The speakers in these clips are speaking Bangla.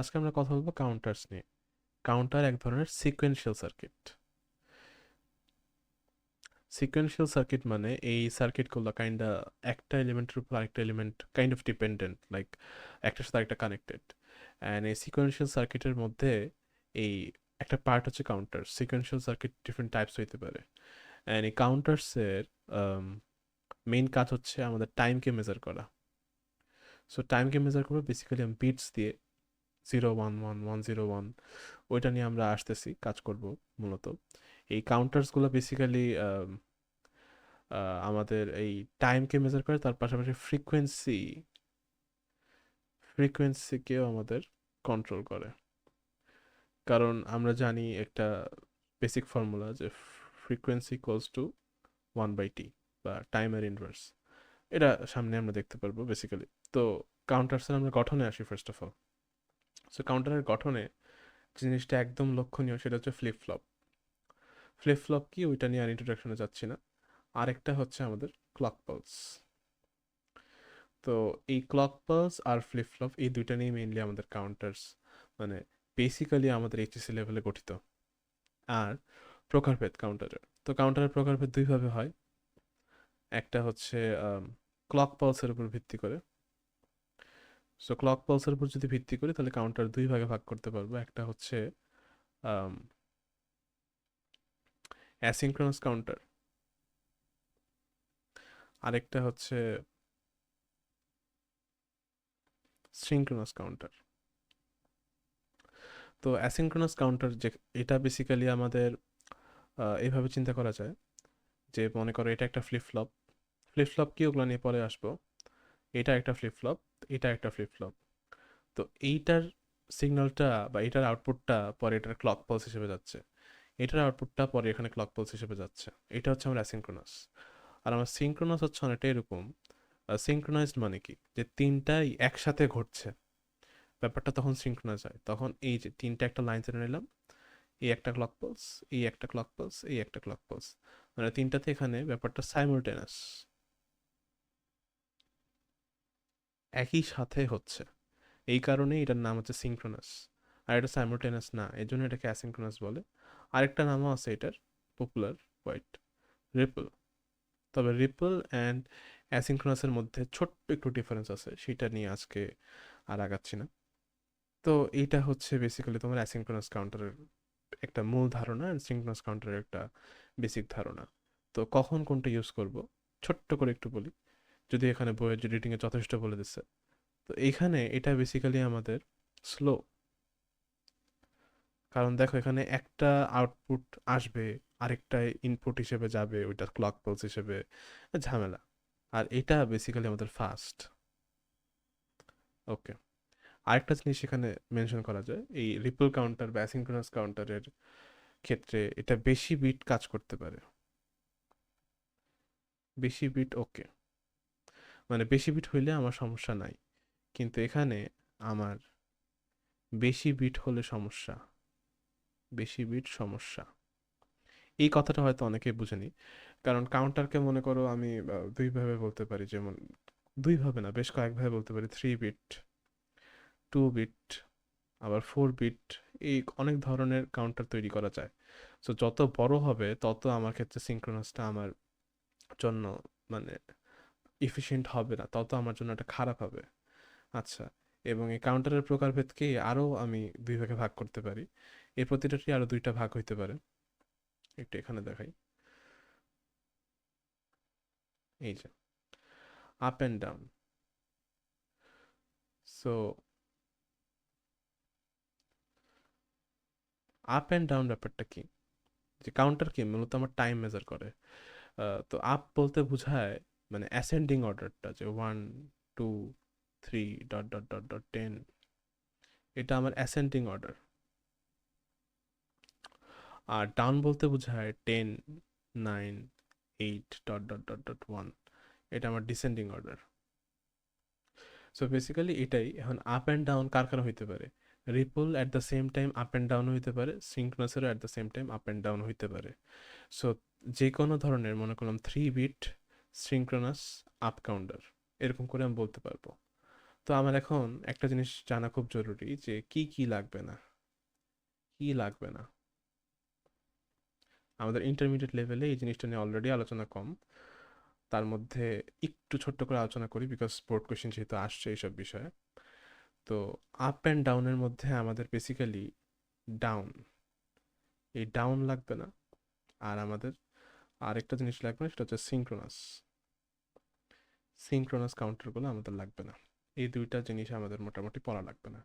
আজকে আমরা কথা বলবো কাউন্টার্স নিয়ে। কাউন্টার এক ধরনের সিকোয়েন্সিয়াল সার্কিট। সিকোয়েন্সিয়াল সার্কিট মানে এই সার্কিটগুলো কাইন্ডা একটা এলিমেন্টের উপর আরেকটা element kind of dependent, like একটার সাথে আরেকটা কানেক্টেড। অ্যান্ড এই সিকোয়েন্সিয়াল সার্কিটের মধ্যে এই একটা পার্ট হচ্ছে counter. Sequential circuit different types হইতে পারে। অ্যান্ড এই কাউন্টার্সের মেইন কাজ হচ্ছে আমাদের টাইমকে মেজার করা। সো টাইমকে মেজার করবো বেসিক্যালি আমি বিটস দিয়ে 0 1 1 1 0 1 ওইটা নিয়ে আমরা আসতেছি, কাজ করব মূলত। এই কাউন্টার্সগুলো বেসিক্যালি আমাদের এই টাইমকে মেজার করে, তার পাশাপাশি ফ্রিকোয়েন্সিকেও আমাদের কন্ট্রোল করে। কারণ আমরা জানি একটা বেসিক ফর্মুলা যে ফ্রিকোয়েন্সি ইকুয়ালস টু 1/t বা টাইমের ইনভার্স। এটা সামনে আমরা দেখতে পারবো বেসিক্যালি। তো কাউন্টার্সের আমরা গঠনে আসি ফার্স্ট অফ অল। সো কাউন্টারের গঠনে জিনিসটা একদম লক্ষণীয়, সেটা হচ্ছে ফ্লিপ ফ্লপ। ফ্লিপ ফ্লপ কি ওইটা নিয়ে আর ইন্ট্রোডাকশনে যাচ্ছি না। আরেকটা হচ্ছে আমাদের ক্লক পালস। তো এই ক্লক পালস আর ফ্লিপ ফ্লপ এই দুইটা নিয়ে মেইনলি আমাদের কাউন্টার্স, মানে বেসিক্যালি আমাদের এইচএসসি লেভেলে গঠিত। আর প্রকারভেদ কাউন্টারের, তো কাউন্টারের প্রকারভেদ দুইভাবে হয়। একটা হচ্ছে ক্লক পালসের উপর ভিত্তি করে। সো ক্লক পালসের উপর যদি ভিত্তি করি তাহলে কাউন্টার দুই ভাগে ভাগ করতে পারবো। একটা হচ্ছে অ্যাসিনক্রোনাস কাউন্টার, আরেকটা হচ্ছে সিনক্রোনাস কাউন্টার। তো অ্যাসিনক্রোনাস কাউন্টার যে, এটা বেসিক্যালি আমাদের এইভাবে চিন্তা করা যায় যে মনে করো এটা একটা ফ্লিপ ফ্লপ। ফ্লিপ ফ্লপ কি ওগুলো নিয়ে পরে আসবো। এটা একটা ফ্লিপ ফ্লপ, এটা একটা ফ্লিপ ফ্লপ। তো এইটার সিগন্যালটা বা এটার আউটপুটটা পরে এটার ক্লক পালস হিসেবে যাচ্ছে, এটার আউটপুটটা পরে এখানে ক্লক পালস হিসেবে যাচ্ছে। এটা হচ্ছে আমার অ্যাসিনক্রোনাস। আর আমার সিনক্রোনাস হচ্ছে অনেকটা এরকম। সিনক্রোনাইজড মানে কি, যে তিনটাই একসাথে ঘটছে, ব্যাপারটা তখন সিনক্রোনাইজ হয়। তখন এই যে তিনটা একটা লাইন টেনে নিলাম, এই একটা ক্লক পালস, এই একটা ক্লক পালস, এই একটা ক্লক পালস, মানে তিনটাতে এখানে ব্যাপারটা সাইমultaneous, একই সাথে হচ্ছে। এই কারণেই এটার নাম হচ্ছে সিনক্রোনাস। আর এটা সাইমultaneous না, এই জন্য এটাকে অ্যাসিনক্রোনাস বলে। আরেকটা নামও আছে এটার, পপুলার, হোয়াইট, রিপল। তবে রিপল অ্যান্ড অ্যাসিনক্রোনাসের মধ্যে ছোট্ট একটু ডিফারেন্স আছে, সেটা নিয়ে আজকে আর আগাচ্ছি না। তো এইটা হচ্ছে বেসিক্যালি তোমার অ্যাসিনক্রোনাস কাউন্টারের একটা মূল ধারণা, অ্যান্ড সিনক্রোনাস কাউন্টারের একটা বেসিক ধারণা। তো কখন কোনটা ইউজ করব ছোট্ট করে একটু বলি, যদি এখানে বইয়ের যে রিডিংয়ে যথেষ্ট বলে দিচ্ছে। তো এইখানে এটা বেসিক্যালি আমাদের স্লো। কারণ দেখো এখানে একটা আউটপুট আসবে, আরেকটা ইনপুট হিসেবে যাবে, ওইটা ক্লক পালস হিসেবে, ঝামেলা। আর এটা বেসিক্যালি আমাদের ফাস্ট। ওকে, আরেকটা জিনিস এখানে মেনশন করা যায়, এই রিপল কাউন্টার বা অ্যাসিনক্রোনাস কাউন্টারের ক্ষেত্রে এটা বেশি বিট কাজ করতে পারে। বেশি বিট ওকে, মানে বেশি বিট হইলে আমার সমস্যা নাই, কিন্তু এখানে আমার বেশি বিট হলে সমস্যা। বেশি বিট সমস্যা, এই কথাটা হয়তো অনেকেই বুঝেনি। কারণ কাউন্টারকে মনে করো আমি দুইভাবে বলতে পারি, যেমন দুইভাবে না, বেশ কয়েকভাবে বলতে পারি। 3 বিট, 2 বিট, আবার 4 বিট। এই অনেক ধরনের কাউন্টার তৈরি করা যায়। সো যত বড় হবে তত আমার ক্ষেত্রে সিঙ্ক্রোনাসটা আমার জন্য মানে এফিশিয়েন্ট হবে না, তত আমার জন্য এটা খারাপ হবে। আচ্ছা, এবং এই কাউন্টারের প্রকারভেদকে আরও আমি দুই ভাগে ভাগ করতে পারি। এই প্রতিটারই আরও দুইটা ভাগ হইতে পারে। একটু এখানে দেখাই, এই যে up and down. So up and down ব্যাপারটা কি, যে কাউন্টার কি মূলত আমার টাইম মেজার করে। তো আপ বলতে বোঝায় মানে অ্যাসেন্ডিং অর্ডারটা, যে 1 2 3 ... এটা আমার অ্যাসেন্ডিং অর্ডার। আর ডাউন বলতে বোঝায় 10 9 8 ... এটা আমার ডিসেন্ডিং অর্ডার। সো বেসিক্যালি এটাই। এখন আপ অ্যান্ড ডাউন কার কার হইতে পারে, ripple at the same time up and down হইতে পারে, সিঙ্ক্রোনাসেরও at the same time up and down হইতে পারে। সো যে কোনো ধরনের মনে করলাম 3 বিট সিঙ্ক্রোনাস আপ কাউন্টার, এরকম করে আমি বলতে পারবো। তো আমার এখন একটা জিনিস জানা খুব জরুরি যে কি কি লাগবে না, কি লাগবে না। আমাদের ইন্টারমিডিয়েট লেভেলে এই জিনিসটা নিয়ে অলরেডি আলোচনা কম, তার মধ্যে একটু ছোট্ট করে আলোচনা করি বিকজ বোর্ড কোয়েশ্চেন যেহেতু আসছে এইসব বিষয়ে। তো আপ অ্যান্ড ডাউনের মধ্যে আমাদের বেসিক্যালি ডাউন, এই ডাউন লাগবে না। আর আমাদের আরেকটা জিনিস লাগবে না, সেটা হচ্ছে সিঙ্ক্রোনাস। সিঙ্ক্রোনাস কাউন্টারগুলো আমাদের লাগবে না। এই দুইটা জিনিস আমাদের মোটামুটি পড়া লাগবে না,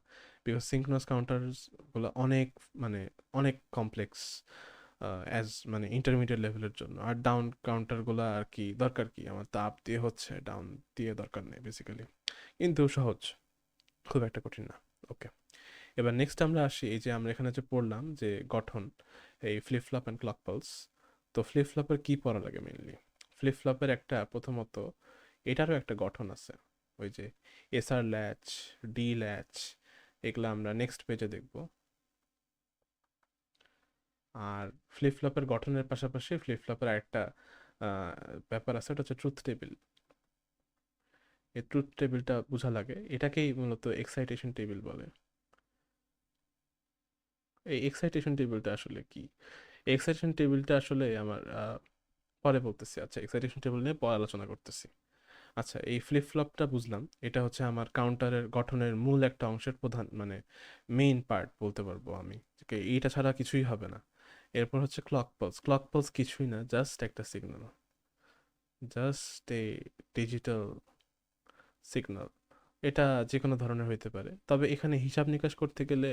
বিকজ সিঙ্ক্রোনাস কাউন্টারসগুলো অনেক মানে অনেক কমপ্লেক্স অ্যাজ মানে ইন্টারমিডিয়েট লেভেলের জন্য। আর ডাউন কাউন্টারগুলো আর কি দরকার, কি আমার তাপ দিয়ে হচ্ছে, ডাউন দিয়ে দরকার নেই বেসিক্যালি, কিন্তু সহজ, খুব একটা কঠিন না। ওকে, এবার নেক্সট আমরা আসি এই যে আমরা এখানে যে পড়লাম যে গঠন, এই flip flop and clock pulse. তো ফ্লিপ ফ্লপের কি পড়া লাগে মেইনলি? ফ্লিপ ফ্লপের একটা প্রথমত এটারও একটা গঠন আছে, ওই যে এসআর ল্যাচ, ডি ল্যাচ, এগুলো আমরা নেক্সট পেজে দেখব। আর ফ্লিপ ফ্লপের গঠনের পাশাপাশি ফ্লিপ ফ্লপের একটা ব্যাপার আছে, ওটা হচ্ছে ট্রুথ টেবিল। এই ট্রুথ টেবিলটা বোঝা লাগে, এটাকেই মূলত এক্সাইটেশন টেবিল বলে। এই এক্সাইটেশন টেবিলটা আসলে কি? এক্সাইটেশন টেবিলটা আসলে আমার পরে বলতেছি। আচ্ছা, এক্সাইটেশন টেবিল নিয়ে পরে আলোচনা করতেছি। আচ্ছা, এই ফ্লিপ ফ্লপটা বুঝলাম, এটা হচ্ছে আমার কাউন্টারের গঠনের মূল একটা অংশের প্রধান মানে মেইন পার্ট বলতে পারবো আমি, যে এইটা ছাড়া কিছুই হবে না। এরপর হচ্ছে ক্লক পালস। ক্লক পালস কিছুই না, জাস্ট একটা signal, just a digital signal. এটা যে কোনো ধরনের হইতে পারে, তবে এখানে হিসাব নিকাশ করতে গেলে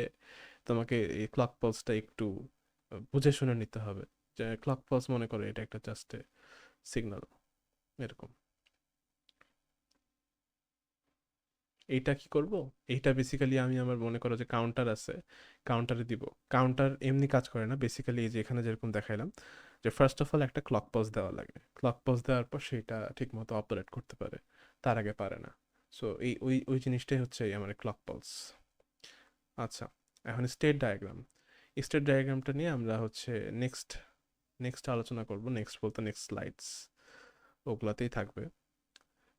তোমাকে এই ক্লক পালসটা একটু বুঝে শুনে নিতে হবে। যে ক্লক পালস মনে করে এটা একটা জাস্ট সিগন্যাল, এরকম। এইটা কি করব? এইটা বেসিক্যালি আমি আমার মনে করো যে কাউন্টার আছে, কাউন্টারে দিব। কাউন্টার এমনি কাজ করে না বেসিক্যালি, এই যে এখানে যেরকম দেখাইলাম, যে ফার্স্ট অফ অল একটা ক্লক পালস দেওয়া লাগে। ক্লক পালস দেওয়ার পর সেটা ঠিক মতো অপারেট করতে পারে, তার আগে পারে না। সো এই ওই ওই জিনিসটাই হচ্ছে এই আমার ক্লক পালস। আচ্ছা, এখন স্টেট ডায়াগ্রাম। স্টেট ডায়াগ্রামটা নিয়ে আমরা হচ্ছে নেক্সট নেক্সট আলোচনা করব। নেক্সট বলতে নেক্সট স্লাইডস ওগুলাতেই থাকবে।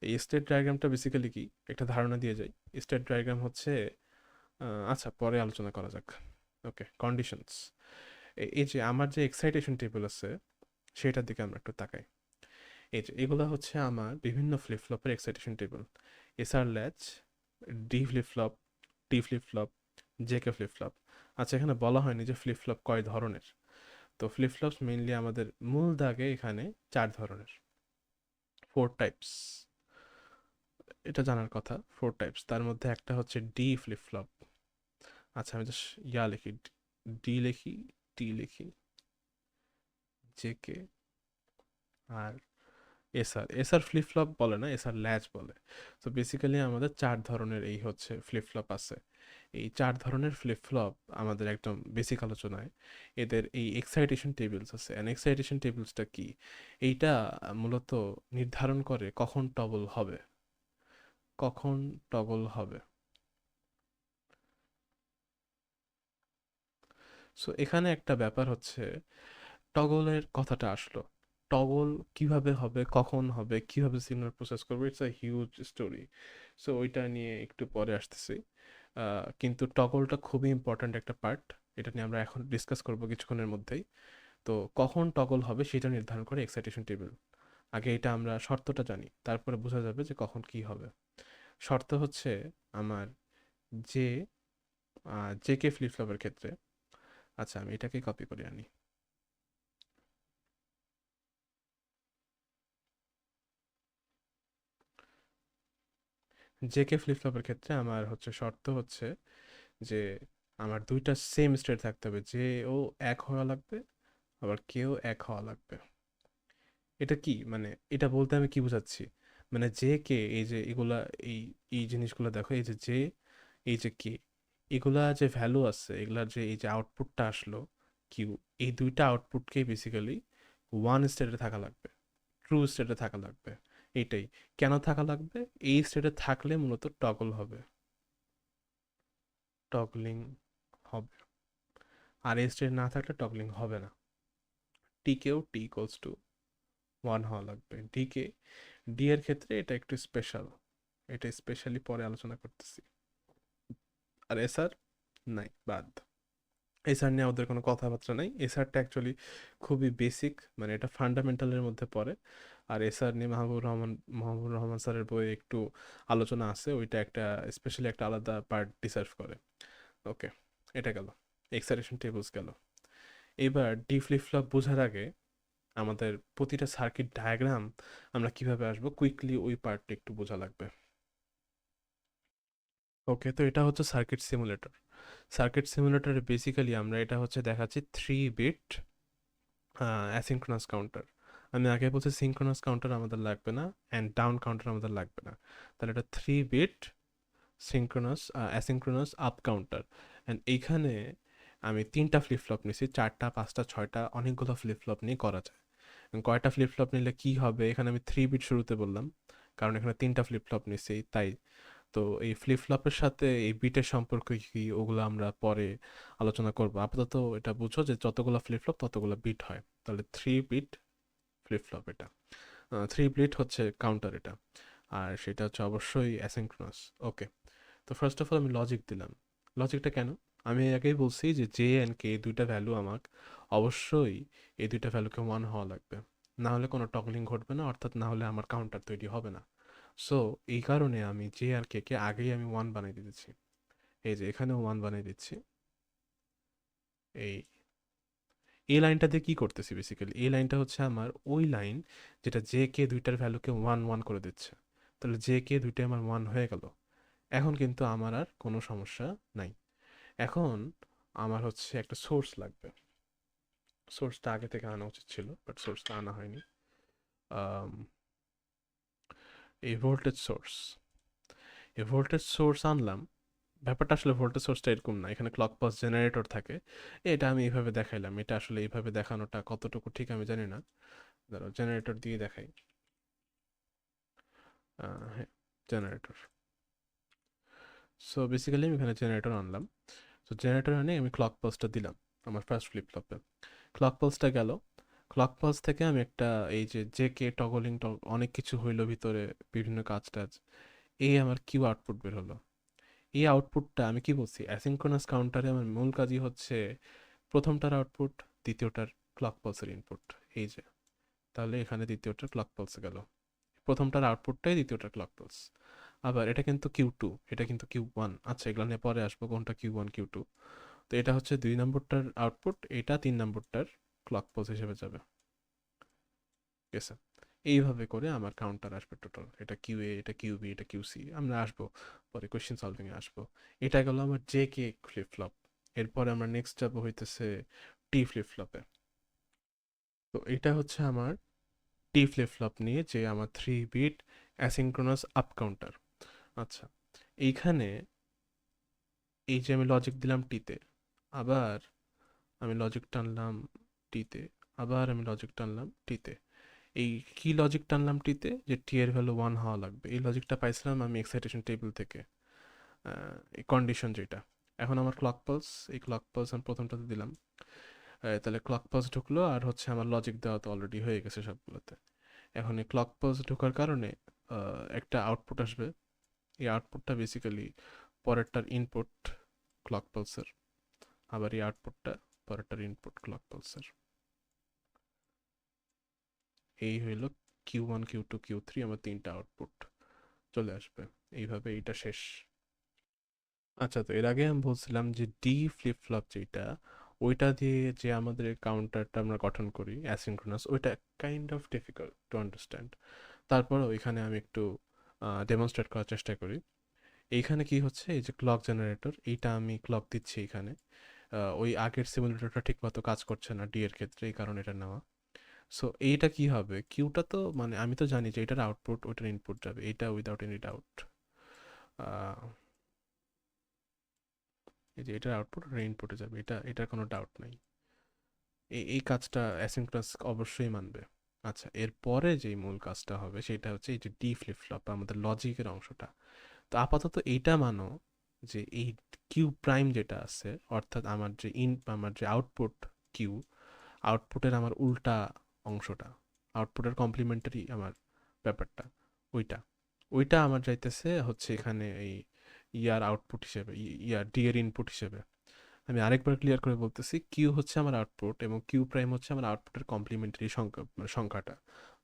এই স্টেট ডায়াগ্রামটা বেসিক্যালি কি, একটা ধারণা দিয়ে যাই। স্টেট ডায়াগ্রাম হচ্ছে আচ্ছা পরে আলোচনা করা যাক। ওকে, কন্ডিশনস। এই যে আমার যে এক্সাইটেশন টেবিল আছে সেটার দিকে আমরা একটু তাকাই। এই যে এগুলো হচ্ছে আমার বিভিন্ন ফ্লিপ ফ্লপের excitation table. SR latch, D flip flop, T flip flop, JK flip flop. আচ্ছা, এখানে বলা হয়নি যে ফ্লিপ ফ্লপ কয় ধরনের। তো ফ্লিপ ফ্লপস মেইনলি আমাদের মূল দাগে এখানে 4 ধরনের, 4 টাইপস। এটা জানার কথা, 4 টাইপস। তার মধ্যে একটা হচ্ছে ডি ফ্লিপ ফ্লপ। আচ্ছা, আমি জাস্ট লিখি, ডি লিখি, টি লিখি, জেকে, আর এসআর। এসআর ফ্লিপ ফ্লপ বলে না, এসআর ল্যাচ বলে। তো বেসিক্যালি আমাদের 4 ধরনের এই হচ্ছে ফ্লিপ ফ্লপ আছে। এই 4 ধরনের ফ্লিপ ফ্লপ আমাদের একদম বেসিক আলোচনায় এদের এই এক্সাইটেশন টেবিলস আছে। অ্যান্ড এক্সাইটেশন টেবিলসটা কি? এইটা মূলত নির্ধারণ করে কখন টগল হবে, কখন টগল হবে। সো এখানে একটা ব্যাপার হচ্ছে, টগলের কথাটা আসলো, টগল কিভাবে হবে, কখন হবে, কিভাবে সিগন্যাল প্রসেস করবে, it's a huge story. So ওইটা নিয়ে একটু পরে আসতেছি। কিন্তু টগলটা খুবই ইম্পর্ট্যান্ট একটা পার্ট, এটা নিয়ে আমরা এখন ডিসকাস করব কিছুক্ষণের মধ্যেই। তো কখন টগল হবে সেটা নির্ধারণ করে এক্সাইটেশন টেবিল। আগে এটা আমরা শর্তটা জানি, তারপরে বোঝা যাবে যে কখন কি হবে। শর্ত হচ্ছে আমার যে জে কে ফ্লিপ ফ্লপের ক্ষেত্রে, আচ্ছা আমি এটাকে কপি করে আনি। জে কে ফ্লিপ ফ্লপের ক্ষেত্রে আমার হচ্ছে শর্ত হচ্ছে যে আমার দুইটা সেম স্টেট থাকতে হবে, যে ও এক হওয়া লাগবে, আবার কেও এক হওয়া লাগবে। এটা কি মানে, এটা বলতে আমি কি বোঝাচ্ছি, মানে যে কে, এই যে এগুলা, এই এই জিনিসগুলো দেখো, এই যে যে, এই যে কে, এগুলা যে ভ্যালু আছে, এগুলার যে এই যে আউটপুটটা আসলো কিউ, এই দুইটা আউটপুটকেই বেসিক্যালি ওয়ান স্টেটে থাকা লাগবে, ট্রু স্টেটে থাকা লাগবে। এইটাই, কেন থাকা লাগবে? এই স্টেটে থাকলে মূলত টগল হবে, টগলিং হবে। আর এই স্টেট না থাকলে টগলিং হবে না। টিকেও টি ইকোয়ালস টু 1 হওয়া লাগবে। ডি এর ক্ষেত্রে এটা একটু স্পেশাল, এটা স্পেশালি পরে আলোচনা করতেছি। আর এসআর নাই, বাদ। এসআর নিয়ে ওদের কোনো কথাবার্তা নাই। এসআরটা অ্যাকচুয়ালি খুবই বেসিক, মানে এটা ফান্ডামেন্টালের মধ্যে পড়ে। আর এসআর নিয়ে মাহবুবুর রহমান স্যারের বইয়ে একটু আলোচনা আছে, ওইটা একটা স্পেশালি একটা আলাদা পার্ট ডিসার্ভ করে। ওকে, এটা গেল, এক্সাইটেশন টেবলস গেল। এবার ডি ফ্লিপ ফ্লপ বোঝার আগে আমাদের প্রতিটা সার্কিট ডায়াগ্রাম আমরা কিভাবে আসবো, কুইকলি ওই পার্টটা একটু বোঝা লাগবে। ওকে, তো এটা হচ্ছে সার্কিট সিমুলেটর। সার্কিট সিমুলেটরে বেসিক্যালি আমরা এটা হচ্ছে দেখাচ্ছি 3 বিট অ্যাসিনক্রোনাস কাউন্টার। আমি আগে বলছি সিনক্রোনাস কাউন্টার আমাদের লাগবে না, অ্যান্ড ডাউন কাউন্টার আমাদের লাগবে না। তাহলে এটা 3 bit synchronous asynchronous up counter. And এইখানে আমি 3টা ফ্লিপ ফ্লপ নিছি, 4টা 5টা 6টা অনেকগুলো ফ্লিপ ফ্লপ নিয়ে করা যায়। কয়টা ফ্লিপ ফ্লপ নিলে কি হবে, এখানে আমি 3 বিট শুরুতে বললাম কারণ এখানে 3টা ফ্লিপ ফ্লপ নিছি তাই। তো এই ফ্লিপ ফ্লপের সাথে এই বিটের সম্পর্ক কি, ওগুলো আমরা পরে আলোচনা করব। আপাতত এটা বুঝো যে যতগুলো ফ্লিপ ফ্লপ ততগুলো বিট হয়। তাহলে 3 বিট ফ্লিপ ফ্লপ এটা, 3 বিট হচ্ছে কাউন্টার এটা, আর সেটা হচ্ছে অবশ্যই অ্যাসিনক্রোনাস। ওকে, তো ফার্স্ট অফ অল আমি লজিক দিলাম। লজিকটা কেন, আমি আগেই বলছি যে জে অ্যান্ড কে দুইটা ভ্যালু আমাকে অবশ্যই এই দুইটা ভ্যালুকে 1 হওয়া লাগবে, না হলে কোনো টগলিং ঘটবে না, অর্থাৎ না হলে আমার কাউন্টার তৈরি হবে না। সো এই কারণে আমি জে আর কে কে আগেই আমি 1 বানিয়ে দিতেছি। এই যে এখানেও 1 বানিয়ে দিচ্ছি। এই এই লাইনটা দিয়ে কি করতেছি, বেসিক্যালি এই লাইনটা হচ্ছে আমার ওই লাইন যেটা জে কে দুইটার ভ্যালুকে 1 1 করে দিচ্ছে। তাহলে জে কে দুইটাই আমার 1 হয়ে গেল। এখন কিন্তু আমার আর কোনো সমস্যা নাই। এখন আমার হচ্ছে একটা সোর্স লাগবে। সোর্সটা আগে থেকে আনা উচিত ছিল, বাট সোর্সটা আনা হয়নি। আম, এই ভোল্টেজ সোর্স আনলাম। ব্যাপারটা আসলে ভোল্টেজ সোর্সটা এরকম না, এখানে ক্লক পাস জেনারেটর থাকে। এটা আমি এইভাবে দেখাইলাম, এটা আসলে এইভাবে দেখানোটা কতটুকু ঠিক আমি জানি না। ধরো জেনারেটর দিয়ে দেখাই। হ্যাঁ, জেনারেটর। সো বেসিক্যালি আমি এখানে জেনারেটর আনলাম। তো জেনারেটর আনে আমি ক্লক পালসটা দিলাম আমার ফার্স্ট ফ্লিপ ফ্লপে। ক্লক পালসটা গেল। ক্লক পালস থেকে আমি একটা এই যে জে কে টগলিং অনেক কিছু হইলো ভিতরে, বিভিন্ন কাজ টাজ, এই আমার কিউ আউটপুট বের হলো। এই আউটপুটটা আমি কি বলছি, অ্যাসিনক্রোনাস কাউন্টারে আমার মূল কাজই হচ্ছে প্রথমটার আউটপুট, দ্বিতীয়টার ক্লক পালসের ইনপুট। এই যে, তাহলে এখানে দ্বিতীয়টার ক্লক পালস গেল, প্রথমটার আউটপুটটাই দ্বিতীয়টার ক্লক পালস। আবার এটা কিন্তু কিউ 2, এটা কিন্তু কিউ 1। আচ্ছা, এগুলো নিয়ে পরে আসবো কোনটা কিউ 1 কিউ 2। তো এটা হচ্ছে 2 নম্বরটার আউটপুট, এটা 3 নম্বরটার ক্লক পালস হিসেবে যাবে। ঠিক আছে, এইভাবে করে আমার কাউন্টার আসবে টোটাল। এটা কিউ এ, এটা কিউ বি, এটা কিউ সি, আমরা আসবো পরে কোয়েশ্চেন সলভিংয়ে আসবো। এটা গেল আমার জে কে ফ্লিপ ফ্লপ। এরপরে আমরা নেক্সট যাবো হইতেছে টি ফ্লিপ ফ্লপে। তো এটা হচ্ছে আমার টি ফ্লিপ ফ্লপ নিয়ে যে আমার 3 বিট অ্যাসিনক্রোনাস আপ কাউন্টার। আচ্ছা, এইখানে এই যে আমি লজিক দিলাম টিতে, আবার আমি লজিক টানলাম টিতে, আবার আমি লজিক টানলাম টিতে। এই কি লজিক টানলাম টিতে, যে টি এর ভ্যালু 1 হওয়া লাগবে, এই লজিকটা পাইছিলাম আমি এক্সাইটেশন টেবিল থেকে। এই কন্ডিশন যেটা, এখন আমার ক্লক পালস, এই ক্লক পালস আমি প্রথমটাতে দিলাম। তাহলে ক্লক পালস ঢুকলো, আর হচ্ছে আমার লজিক দেওয়া তো অলরেডি হয়ে গেছে সবগুলোতে। এখন এই ক্লক পালস ঢোকার কারণে একটা আউটপুট আসবে। এই আউটপুটটা বেসিক্যালি পরেরটার ইনপুট ক্লক পালসের, আবার এই আউটপুটটা পরেরটার ইনপুট ক্লক পালসের। এই হইল কিউ 1 কিউ 2 কিউ 3, আমার 3টা আউটপুট চলে আসবে। এইভাবে এইটা শেষ। আচ্ছা, তো এর আগে আমি বলছিলাম যে ডি ফ্লিপ ফ্লপ যেটা, ওইটা দিয়ে যে আমাদের কাউন্টারটা আমরা গঠন করি অ্যাসিনক্রোনাস, ওইটা kind of difficult to understand. তারপর ওইখানে আমি একটু ডেমনস্ট্রেট করার চেষ্টা করি। এইখানে কি হচ্ছে, এই যে ক্লক জেনারেটর, এইটা আমি ক্লক দিচ্ছি এখানে। ওই আগের সিমুলেটরটা ঠিক মতো কাজ করছে না ডি এর ক্ষেত্রে, এই কারণে এটা নেওয়া। সো এইটা কি হবে, কিউটা তো মানে আমি তো জানি যে এটার আউটপুট ওইটার ইনপুট যাবে, এটা উইদাউট এনি ডাউট। এই যে এটার আউটপুট ওটার ইনপুটে যাবে, এটার কোনো ডাউট নাই। এই কাজটা অ্যাসিনক্রোনাস অবশ্যই মানবে। আচ্ছা, এরপরে যেই মূল কাজটা হবে সেটা হচ্ছে এই যে ডি ফ্লিপ ফ্লপ, আমাদের লজিকের অংশটা। তো আপাতত এইটা মানো যে এই কিউ প্রাইম যেটা আছে, অর্থাৎ আমার যে আউটপুট কিউ, আউটপুটের আমার উল্টা অংশটা, আউটপুটের কমপ্লিমেন্টারি আমার ব্যাপারটা, ওইটা ওইটা আমার যাইতেছে হচ্ছে এখানে এই ইয়ার আউটপুট হিসেবে, ইয়ার ডি এর ইনপুট হিসেবে। আমি আরেকবার ক্লিয়ার করে বলতেছি, কিউ হচ্ছে আমার আউটপুট এবং কিউ প্রাইম হচ্ছে আমার আউটপুটের কমপ্লিমেন্টারি সংখ্যা, মানে সংখ্যাটা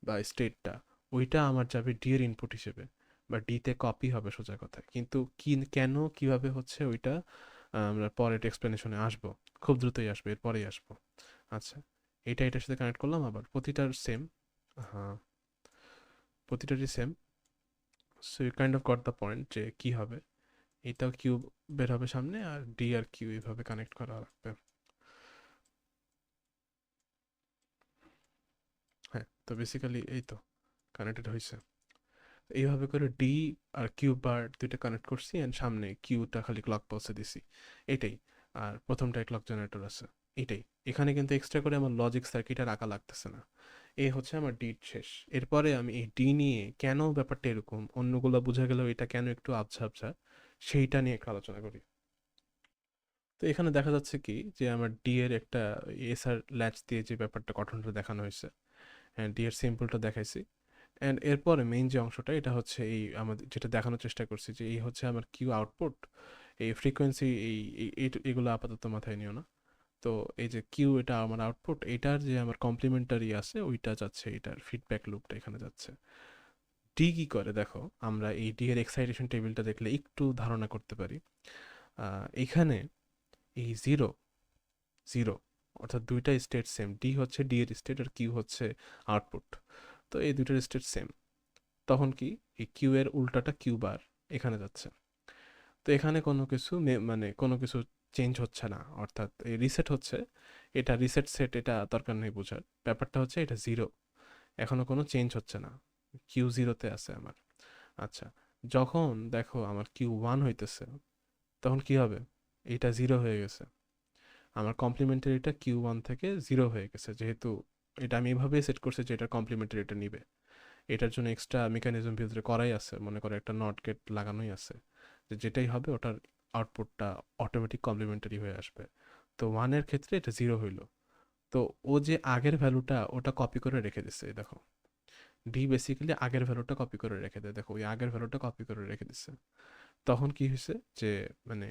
বা স্টেটটা। ওইটা আমার যাবে ডি এর ইনপুট হিসেবে বা ডিতে কপি হবে সোজা কথা। কিন্তু কি কেন কিভাবে হচ্ছে ওইটা আমরা পরের এক্সপ্লেনেশনে আসবো, খুব দ্রুতই আসবে, এরপরেই আসবো। আচ্ছা, এটা এটার সাথে কানেক্ট করলাম, আবার প্রতিটার সেম। হ্যাঁ, প্রতিটারই same. So you kind of got the point যে কি হবে। এটাও কিউ বের হবে সামনে, আর ডি আর কিউ এইভাবে কানেক্ট করা লাগবে। হ্যাঁ, তো বেসিক্যালি এই তো কানেক্টেড হয়েছে। এইভাবে করে ডি আর কিউ বার দুইটা কানেক্ট করছি, অ্যান্ড সামনে কিউটা খালি ক্লক পালসে দিছি, এটাই। আর প্রথমটায় ক্লক জেনারেটর আছে, এটাই। এখানে কিন্তু এক্সট্রা করে আমার লজিক সার্কিট আর আঁকা লাগতেছে না। এই হচ্ছে আমার ডি শেষ। এরপরে আমি এই ডি নিয়ে কেন ব্যাপারটা এরকম, অন্যগুলো বোঝা গেলেও এটা কেন একটু আবছা আবছা, সেইটা নিয়ে একটু আলোচনা করি। তো এখানে দেখা যাচ্ছে কি যে আমার ডি এর একটা এসআর ল্যাচ দিয়ে যে ব্যাপারটা গঠনটা দেখানো হয়েছে, হ্যাঁ, ডি এর সিম্পলটা দেখাইছি। অ্যান্ড এরপরে মেইন যে অংশটা, এটা হচ্ছে এই আমাদের যেটা দেখানোর চেষ্টা করছি যে এই হচ্ছে আমার কিউ আউটপুট। এই ফ্রিকোয়েন্সি এগুলো আপাতত মাথায় নিও না। তো এই যে কিউ, এটা আমার আউটপুট, এটার যে আমার কমপ্লিমেন্টারি আছে ওইটা যাচ্ছে, এটার ফিডব্যাক লুপটা এখানে যাচ্ছে। ডি কি করে দেখো, আমরা এই ডি এর এক্সাইটেশন টেবিলটা দেখলে একটু ধারণা করতে পারি। এখানে এই জিরো জিরো, অর্থাৎ দুইটা স্টেট সেম, ডি হচ্ছে ডি এর স্টেট আর কিউ হচ্ছে আউটপুট। তো এই দুইটার স্টেট সেম। তখন কি, এই কিউ এর উল্টাটা কিউ বার এখানে যাচ্ছে। তো এখানে কোনো কিছু মানে কোনো কিছু চেঞ্জ হচ্ছে না, অর্থাৎ এই রিসেট হচ্ছে। এটা রিসেট সেট, এটা দরকার নেই বোঝার, ব্যাপারটা হচ্ছে এটা জিরো, এখনো কোনো চেঞ্জ হচ্ছে না, কিউ জিরোতে আছে আমার। আচ্ছা, যখন দেখো আমার কিউ ওয়ান হইতেছে, তখন কি হবে, এটা জিরো হয়ে গেছে। আমার কমপ্লিমেন্টারিটা কিউ ওয়ান থেকে জিরো হয়ে গেছে, যেহেতু এটা আমি এভাবেই সেট করছি যে এটার কমপ্লিমেন্টারিটা নিবে। এটার জন্য এক্সট্রা মেকানিজম ভিতরে করাই আছে, মনে করে একটা নট গেট লাগানোই আছে, যে যেটাই হবে ওটার আউটপুটটা অটোমেটিক কমপ্লিমেন্টারি হয়ে আসবে। তো ওয়ানের ক্ষেত্রে এটা জিরো হইলো। তো ও যে আগের ভ্যালুটা ওটা কপি করে রেখে দিচ্ছে, দেখো ডি বেসিক্যালি আগের ভ্যালুটা কপি করে রেখে দেয়, দেখো ওই আগের ভ্যালুটা কপি করে রেখে দিচ্ছে। তখন কি হয়েছে যে, মানে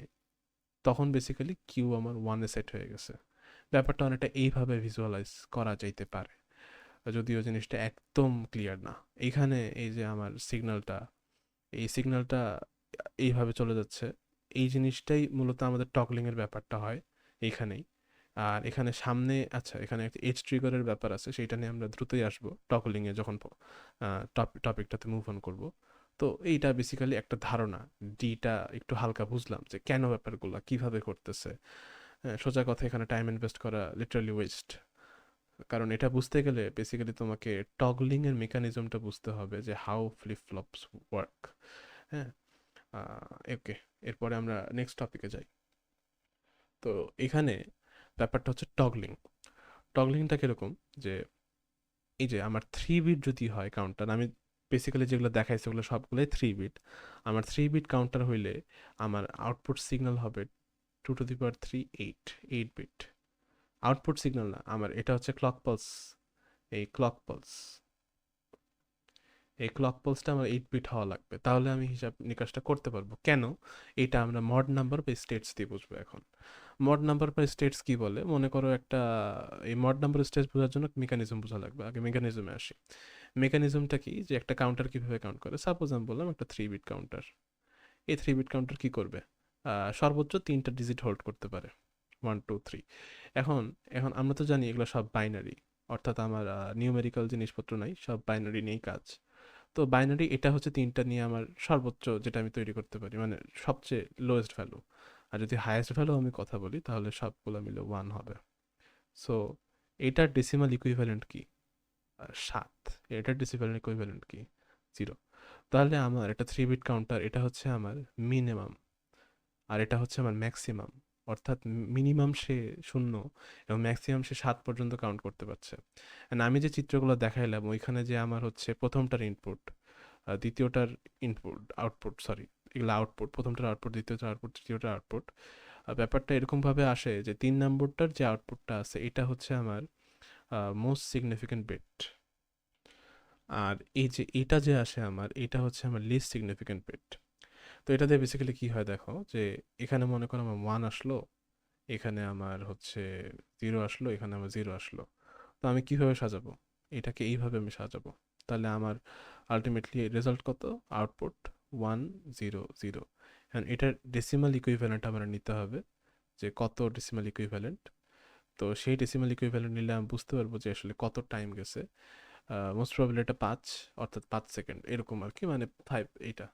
তখন বেসিক্যালি কিউ আমার ওয়ানে সেট হয়ে গেছে। ব্যাপারটা অনেকটা এইভাবে ভিজুয়ালাইজ করা যাইতে পারে, যদিও জিনিসটা একদম ক্লিয়ার না। এইখানে এই যে আমার সিগন্যালটা, এই সিগন্যালটা এইভাবে চলে যাচ্ছে, এই জিনিসটাই মূলত আমাদের টগলিং এর ব্যাপারটা হয় এইখানেই। আর এখানে সামনে, আচ্ছা, এখানে একটা এজ ট্রিগারের ব্যাপার আছে, সেইটা নিয়ে আমরা দ্রুতই আসবো টগলিং এ যখন টপিকটাতে মুভ অন করবো। তো এইটা বেসিক্যালি একটা ধারণা, ডিটা একটু হালকা বুঝলাম যে কেন ব্যাপারগুলো কিভাবে করতেছে। হ্যাঁ, সোজা কথা, এখানে টাইম ইনভেস্ট করা লিটারালি ওয়েস্ট। কারণ এটা বুঝতে গেলে বেসিক্যালি তোমাকে টগলিং এর মেকানিজমটা বুঝতে হবে, যে হাউ ফ্লিপ ফ্লপস ওয়ার্ক। হ্যাঁ, ওকে, এরপরে আমরা নেক্সট টপিকে যাই। তো এখানে ব্যাপারটা হচ্ছে টগলিং। টগলিংটা কিরকম, যে এই যে আমার 3 বিট যদি হয় কাউন্টার, আমি বেসিক্যালি যেগুলো দেখাইছি ওগুলো সবগুলোই 3 বিট। আমার 3 বিট কাউন্টার হইলে আমার আউটপুট সিগন্যাল হবে 2 to the power 3 8 bit. Output signal না আমার, এটা হচ্ছে ক্লক পালস। এই ক্লক পালস, এই ক্লক পালসটা আমার 8 বিট হওয়া লাগবে, তাহলে আমি হিসাব নিকাশটা করতে পারবো। কেন, এটা আমরা মড নাম্বার বা স্টেটস দিয়ে বুঝবো এখন। মড নাম্বার বা স্টেটস কি বলে, মনে করো একটা, এই মড নাম্বার স্টেটস বোঝার জন্য মেকানিজম বোঝা লাগবে, আগে মেকানিজমে আসি। মেকানিজমটা কি, যে একটা কাউন্টার কিভাবে কাউন্ট করে, সাপোজ আমি বললাম একটা 3 বিট কাউন্টার। এই 3 বিট কাউন্টার কি করবে, সর্বোচ্চ 3টা ডিজিট হোল্ড করতে পারে, 1 2 3। এখন এখন আমরা তো জানি এগুলো সব বাইনারি, অর্থাৎ আমার নিউমেরিক্যাল জিনিসপত্র নাই, সব বাইনারি নিয়েই কাজ। তো বাইনারি, এটা হচ্ছে 3টা নিয়ে আমার সর্বোচ্চ যেটা আমি তৈরি করতে পারি, মানে সবচেয়ে লোয়েস্ট ভ্যালু। আর যদি হাইয়েস্ট ভ্যালু আমি কথা বলি, তাহলে সবগুলো মিলে 1 হবে। সো এটার ডেসিমাল ইকুইভ্যালেন্ট কি, 7। এটার ডেসিমাল ইকুইভ্যালেন্ট কি, 0। তাহলে আমার এটা 3 বিট কাউন্টার, এটা হচ্ছে আমার মিনিমাম, আর এটা হচ্ছে আমার ম্যাক্সিমাম। অর্থাৎ মিনিমাম সে 0 এবং ম্যাক্সিমাম সে 7 পর্যন্ত কাউন্ট করতে পারছে। And আমি যে চিত্রগুলো দেখাইলাম ওইখানে, যে আমার হচ্ছে প্রথমটার ইনপুট, দ্বিতীয়টার ইনপুট আউটপুট, সরি, এগুলো আউটপুট, প্রথমটার আউটপুট, দ্বিতীয়টার আউটপুট, তৃতীয়টার আউটপুট। ব্যাপারটা এরকমভাবে আসে যে 3 নম্বরটার যে আউটপুটটা আছে এটা হচ্ছে আমার মোস্ট সিগনিফিক্যান্ট বিট। আর এই যে এটা যে আসে আমার, এটা হচ্ছে আমার লিস্ট সিগনিফিক্যান্ট বিট। তো এটা দিয়ে বেসিক্যালি কি হয় দেখো, যে এখানে মনে করো আমার 1 আসলো, এখানে আমার হচ্ছে 0 আসলো, এখানে আমার 0 আসলো। তো আমি কিভাবে সাজাবো? এটাকে এইভাবে আমি সাজাবো। তাহলে আমার আলটিমেটলি রেজাল্ট কত? আউটপুট 1 0 0। এখন এটার ডেসিমাল ইকুইভ্যালেন্ট আমার নিতে হবে, যে কত ডেসিমাল ইকুইভ্যালেন্ট। তো সেই ডেসিমাল ইকুইভ্যালেন্ট নিলে আমি বুঝতে পারবো যে আসলে কত টাইম গেছে। মোস্ট প্রবাবলি এটা 5, অর্থাৎ 5 সেকেন্ড এরকম আর কি, মানে 5, এইটা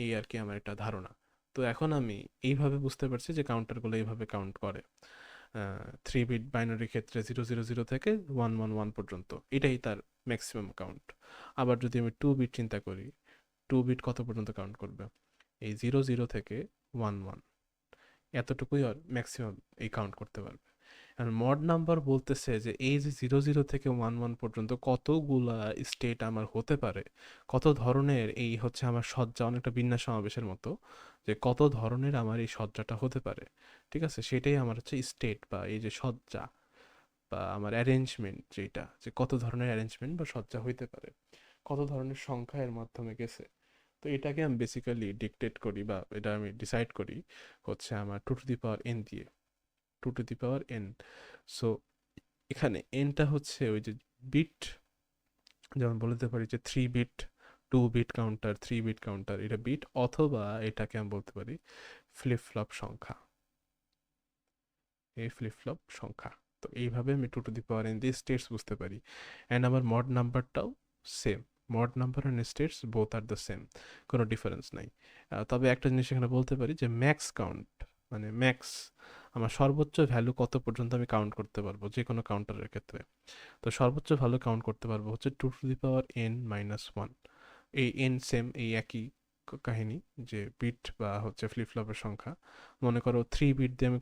এই আর কি আমার একটা ধারণা। তো এখন আমি এইভাবে বুঝতে পারছি যে কাউন্টারগুলো এইভাবে কাউন্ট করে। 3 বিট বাইনারি ক্ষেত্রে 0 0 0 থেকে 1 1 1 পর্যন্ত, এটাই তার ম্যাক্সিমাম কাউন্ট। আবার যদি আমি 2 বিট চিন্তা করি, 2 বিট কত পর্যন্ত কাউন্ট করবে? এই 0 0 থেকে 1 1, এতটুকুই ম্যাক্সিমাম এই কাউন্ট করতে পারবে। আর মড নাম্বার বলতেছে যে এই যে 0 0 থেকে 1 1 পর্যন্ত কতগুলা স্টেট আমার হতে পারে, কত ধরনের এই হচ্ছে আমার সজ্জা, অনেকটা বিন্যাস সমাবেশের মতো, যে কত ধরনের আমার এই সজ্জাটা হতে পারে। ঠিক আছে, সেটাই আমার হচ্ছে স্টেট বা এই যে সজ্জা বা আমার অ্যারেঞ্জমেন্ট, যেটা যে কত ধরনের অ্যারেঞ্জমেন্ট বা সজ্জা হইতে পারে, কত ধরনের সংখ্যা এর মাধ্যমে গেছে। তো এটাকে আমি বেসিক্যালি ডিকটেট করি বা এটা আমি ডিসাইড করি হচ্ছে আমার 2 টু দি পাওয়ার n দিয়ে, 2 to the power n। So এখানে এনটা হচ্ছে ওই যে বিট, যেমন বলতে পারি যে 3 bit, 2 bit counter, 3 bit counter, এটা বিট, অথবা এটাকে আমি বলতে পারি ফ্লিপ ফ্লপ সংখ্যা, এই ফ্লিপ ফ্লপ সংখ্যা। তো এইভাবে আমি 2 টু দি পাওয়ার n দিয়ে স্টেটস বুঝতে পারি। অ্যান্ড আমার মড নাম্বারটাও same, mod number and states both are the same, কোনো ডিফারেন্স নাই। তবে একটা জিনিস এখানে বলতে পারি যে ম্যাক্স কাউন্ট, মানে ম্যাক্স আমার সর্বোচ্চ ভ্যালু কত পর্যন্ত আমি কাউন্ট করতে পারবো যে কোনো কাউন্টারের ক্ষেত্রে। তো সর্বোচ্চ ভ্যালু কাউন্ট করতে পারবো হচ্ছে 2 টু দি পাওয়ার n - 1। এই এন সেম, এই একই কাহিনী, যে বিট বা হচ্ছে ফ্লিপ ফ্লপের সংখ্যা। মনে করো 3 বিট দিয়ে আমি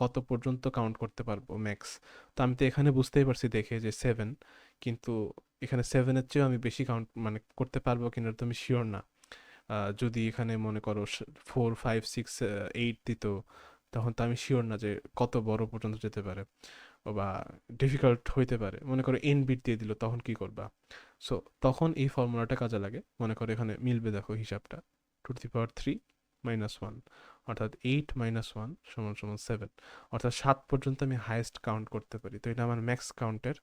কত পর্যন্ত কাউন্ট করতে পারবো ম্যাক্স। তো আমি তো এখানে বুঝতেই পারছি দেখে যে 7, কিন্তু এখানে 7-এর চেয়েও আমি বেশি কাউন্ট মানে করতে পারবো কিনা তো আমি শিওর না। যদি এখানে মনে করো 4 5 6 8 দিত, তখন তো আমি শিওর না যে কত বড় পর্যন্ত যেতে পারে বা ডিফিকাল্ট হইতে পারে। মনে করো n বিট দিয়ে দিল, তখন কি করবা? সো তখন এই ফর্মুলাটা কাজে লাগে। মনে করো এখানে মিলবে, দেখো হিসাবটা, 2 টু দি পাওয়ার 3 - 1, অর্থাৎ 8 - 1 = 7, অর্থাৎ 7 পর্যন্ত আমি হাইয়েস্ট কাউন্ট করতে পারি। তো এটা আমার ম্যাক্স কাউন্টের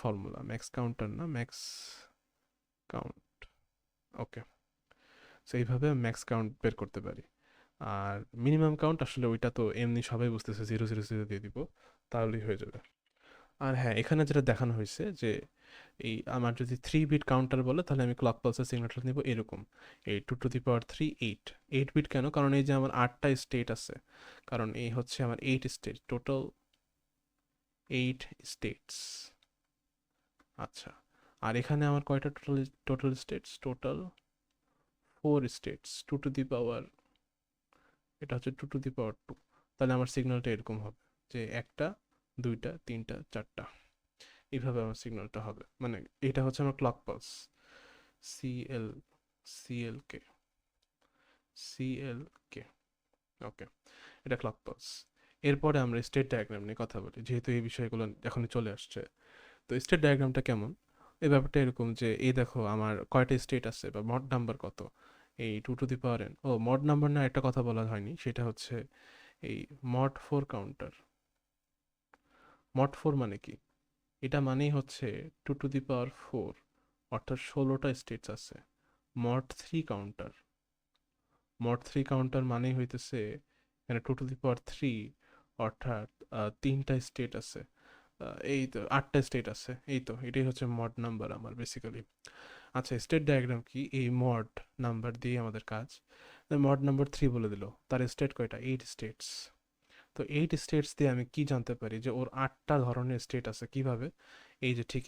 ফর্মুলা, ম্যাক্স কাউন্টার না, ম্যাক্স কাউন্ট। ওকে, সো এইভাবে ম্যাক্স কাউন্ট বের করতে পারি। আর মিনিমাম কাউন্ট আসলে ওইটা তো এমনি সবাই বুঝতেছে, 0 0 0 দিয়ে দিব, তাহলেই হয়ে যাবে। আর হ্যাঁ, এখানে যেটা দেখানো হয়েছে যে এই আমার যদি 3 বিট কাউন্টার বলে, তাহলে আমি ক্লক পালসের সিগন্যালটা নিব এরকম, এই 2 টু দি পাওয়ার 3 8। 8 বিট কেন? কারণ এই যে আমার 8টা স্টেট আছে, কারণ এই হচ্ছে আমার 8 স্টেট, টোটাল 8 স্টেটস। আচ্ছা, আর এখানে আমার কয়টা total total states? Total 4 states. 2 to the power, এটা হচ্ছে 2 টু দি পাওয়ার 2। তাহলে আমার সিগন্যালটা এরকম হবে যে একটা, দুইটা, তিনটা, চারটা, এইভাবে আমার সিগন্যালটা হবে। মানে এটা হচ্ছে আমার clock pulse, CL, CLK, CLK. ওকে, এটা ক্লক পালস। এরপরে আমরা স্টেট ডায়াগ্রাম নিয়ে কথা বলি, যেহেতু এই বিষয়গুলো এখনই চলে আসছে। তো স্টেট ডায়াগ্রামটা কেমন? এই ব্যাপারটা এরকম যে এই দেখো আমার কয়টা স্টেট আছে বা মড নাম্বার কত, এই 2 টু দি পাওয়ার n। ও, মড নাম্বার না, একটা কথা বলা হয়নি, সেটা হচ্ছে এই মড 4 কাউন্টার। মড 4 মানে কি? এটা মানেই হচ্ছে 2 টু দি পাওয়ার 4, অর্থাৎ 16টা স্টেটস আছে। মড 3 কাউন্টার, মড 3 কাউন্টার মানেই হইতেছে এখানে 2 টু দি পাওয়ার 3, অর্থাৎ 3টা স্টেট আছে। এই তো 8টা স্টেট আছে, এই তো এটাই হচ্ছে মড নাম্বার আমার বেসিক্যালি। আচ্ছা, স্টেট ডায়াগ্রাম কি? এই মড নাম্বার দিয়ে আমাদের কাজ। মড নাম্বার 3 বলে দিল, তার স্টেট কয়টা? 8 স্টেটস। তো 8 স্টেটস দিয়ে আমি কি জানতে পারি যে ওর 8টা ধরনের স্টেট আছে? কিভাবে? এই যে ঠিক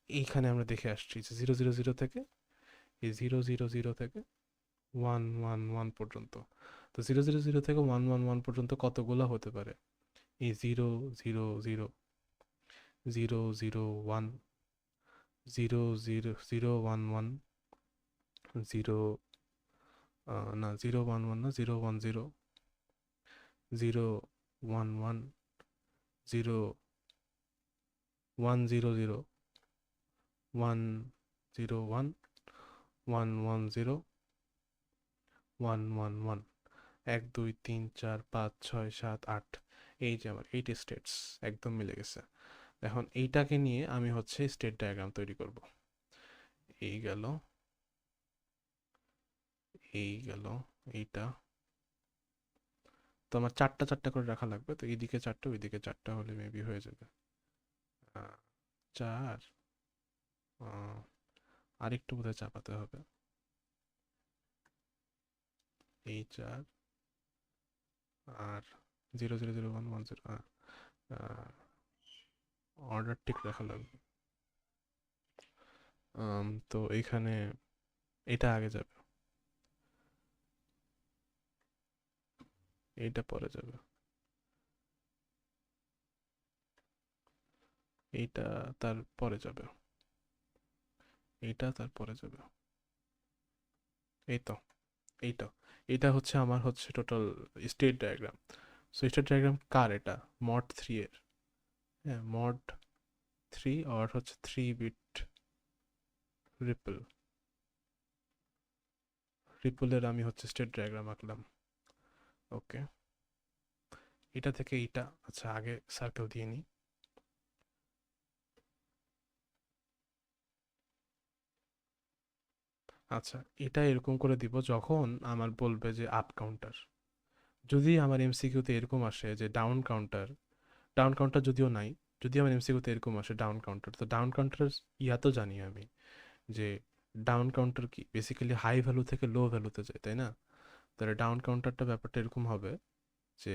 এইখানে আমরা দেখে আসছি যে 0 0 0 থেকে, এই 0 0 0 থেকে 1 1 1 পর্যন্ত। তো 0 0 0 থেকে 1 1 1 পর্যন্ত কতগুলো হতে পারে? এই 0 0 0 0 0 0 1, 0 0 0 1 1, 0, না 0 1 1 না, 0 1 0, 0 1 1, 0 1 0 0, 101 110 111 1 2 3 4 5 6 7 8 এই যে আমার 8 স্টেটস একদম মিলে গেছে। এখন এইটাকে নিয়ে আমি হচ্ছে স্টেট ডায়াগ্রাম তৈরি করব। এই গেল, এই গেল, এইটা তো আমার চারটা চারটা করে রাখা লাগবে, তো এইদিকে চারটা ওইদিকে চারটা হলে মেবি হয়ে যাবে। 4 আরেকটু বোধহয় চাপাতে হবে। এই 4 আর 000110 অর্ডার ঠিক রাখা লাগবে। তো এইখানে এটা আগে যাবে, এইটা পরে যাবে, এইটা তার পরে যাবে, এইটা তার পরে যাবে। এই তো এইটা এটা হচ্ছে আমার হচ্ছে total state diagram. So state diagram কার? এটা মড 3 এর। হ্যাঁ, মড 3 আর হচ্ছে 3 বিট রিপল, রিপলের আমি হচ্ছে স্টেট ডায়াগ্রাম আঁকলাম। ওকে, এটা থেকে এইটা, আচ্ছা আগে সার্কেল দিয়ে নিই। আচ্ছা, এটা এরকম করে দিব যখন আমার বলবে যে আপ কাউন্টার। যদি আমার এমসিকিউতে এরকম আসে যে ডাউন কাউন্টার, ডাউন কাউন্টার যদিও নাই, যদি আমার এমসিকিউতে এরকম আসে ডাউন কাউন্টার, তো ডাউন কাউন্টার ইয়া তো জানি আমি যে ডাউন কাউন্টার কি বেসিক্যালি হাই ভ্যালু থেকে লো ভ্যালুতে যায়, তাই না? তাহলে ডাউন কাউন্টারটা ব্যাপারটা এরকম হবে যে,